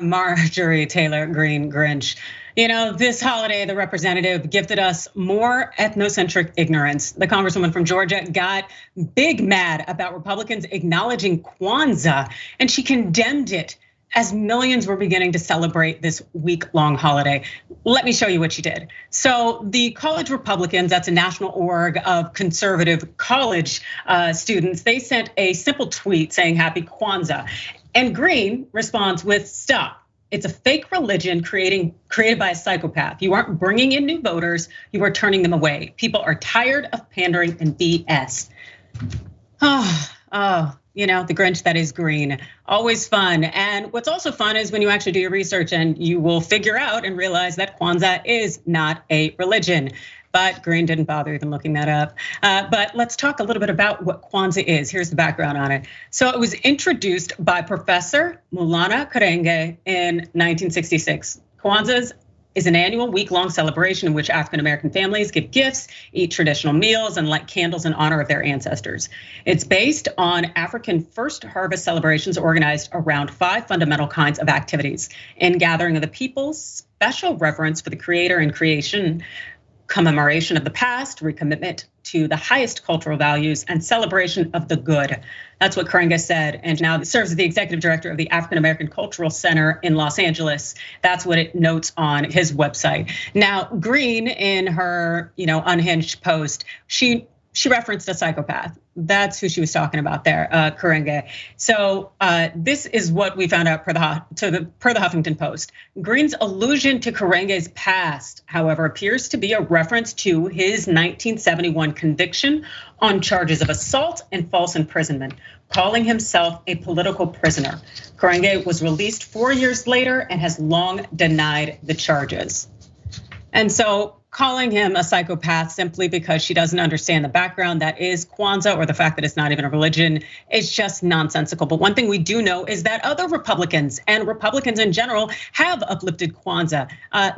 Marjorie Taylor Greene Grinch. This holiday, the representative gifted us more ethnocentric ignorance. The congresswoman from Georgia got big mad about Republicans acknowledging Kwanzaa, and she condemned it as millions were beginning to celebrate this week-long holiday. Let me show you what she did. So the College Republicans, that's a national org of conservative college students, they sent a simple tweet saying happy Kwanzaa. And Greene responds with, stop. It's a fake religion created by a psychopath. You aren't bringing in new voters, you are turning them away. People are tired of pandering and BS. The Grinch that is Greene. Always fun. And what's also fun is when you actually do your research and you will figure out and realize that Kwanzaa is not a religion. But Greene didn't bother even looking that up. But let's talk a little bit about what Kwanzaa is. Here's the background on it. So it was introduced by Professor Maulana Karenge in 1966. Kwanzaa is an annual week-long celebration in which African-American families give gifts, eat traditional meals, and light candles in honor of their ancestors. It's based on African first harvest celebrations organized around 5 fundamental kinds of activities: ingathering of the people, special reverence for the creator and creation, commemoration of the past, recommitment to the highest cultural values, and celebration of the good. That's what Karenge said, and now serves as the executive director of the African American Cultural Center in Los Angeles. That's what it notes on his website. Now, Greene, in her unhinged post, she referenced a psychopath. That's who she was talking about there, Karenge. So this is what we found out per the Huffington Post. Greene's allusion to Karenge's past, however, appears to be a reference to his 1971 conviction on charges of assault and false imprisonment, calling himself a political prisoner. Karenge was released 4 years later and has long denied the charges. And so calling him a psychopath simply because she doesn't understand the background that is Kwanzaa, or the fact that it's not even a religion, is just nonsensical. But one thing we do know is that other Republicans and Republicans in general have uplifted Kwanzaa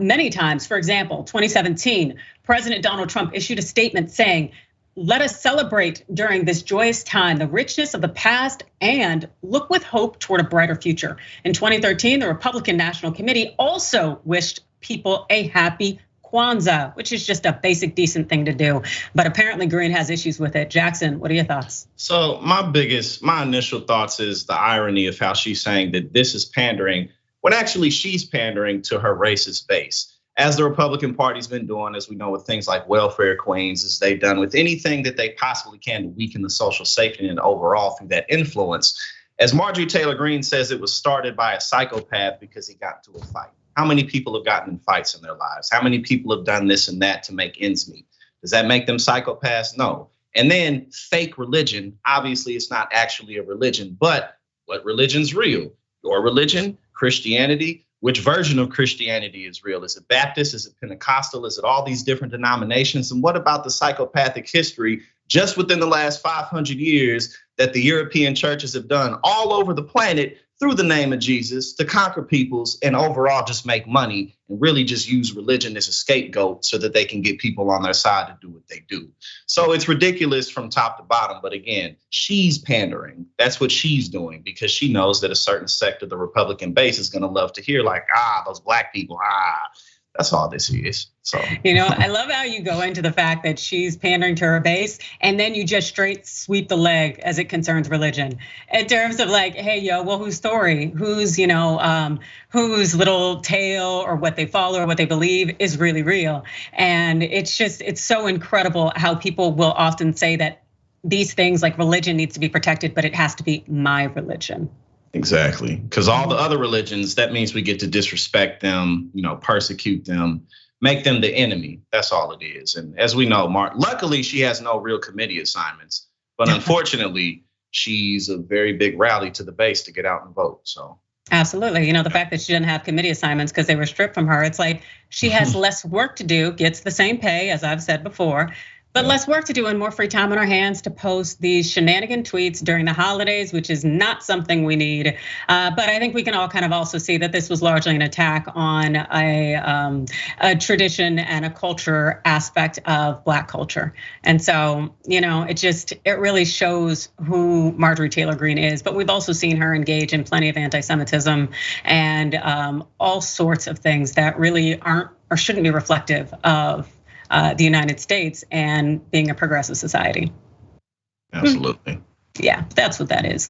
many times. For example, 2017, President Donald Trump issued a statement saying, let us celebrate during this joyous time the richness of the past and look with hope toward a brighter future. In 2013, the Republican National Committee also wished people a happy Kwanzaa, which is just a basic, decent thing to do. But apparently Greene has issues with it. Jackson, what are your thoughts? So my initial thoughts is the irony of how she's saying that this is pandering, when actually she's pandering to her racist base. As the Republican Party's been doing, as we know, with things like welfare queens, as they've done with anything that they possibly can to weaken the social safety net overall through that influence. As Marjorie Taylor Greene says, it was started by a psychopath because he got into a fight. How many people have gotten in fights in their lives? How many people have done this and that to make ends meet? Does that make them psychopaths? No. And then fake religion, obviously it's not actually a religion, but what religion's real? Your religion, Christianity. Which version of Christianity is real? Is it Baptist? Is it Pentecostal? Is it all these different denominations? And what about the psychopathic history just within the last 500 years that the European churches have done all over the planet through the name of Jesus to conquer peoples and overall just make money and really just use religion as a scapegoat so that they can get people on their side to do what they do. So it's ridiculous from top to bottom. But again, she's pandering. That's what she's doing because she knows that a certain sect of the Republican base is going to love to hear like, those black people, That's all this is. So, I love how you go into the fact that she's pandering to her base and then you just straight sweep the leg as it concerns religion in terms of like, hey, well, whose story, whose little tale or what they follow or what they believe is really real. And it's so incredible how people will often say that these things like religion needs to be protected, but it has to be my religion. Exactly, because all the other religions, that means we get to disrespect them, persecute them, make them the enemy. That's all it is. And as we know, luckily she has no real committee assignments, but unfortunately, she's a very big rally to the base to get out and vote. So absolutely, the fact that she didn't have committee assignments because they were stripped from her, it's like she has less work to do, gets the same pay, as I've said before. But less work to do and more free time on our hands to post these shenanigan tweets during the holidays, which is not something we need. But I think we can all kind of also see that this was largely an attack on a tradition and a culture aspect of Black culture. And so, it really shows who Marjorie Taylor Greene is. But we've also seen her engage in plenty of anti-Semitism and all sorts of things that really aren't or shouldn't be reflective of the United States and being a progressive society. Absolutely. Yeah, that's what that is.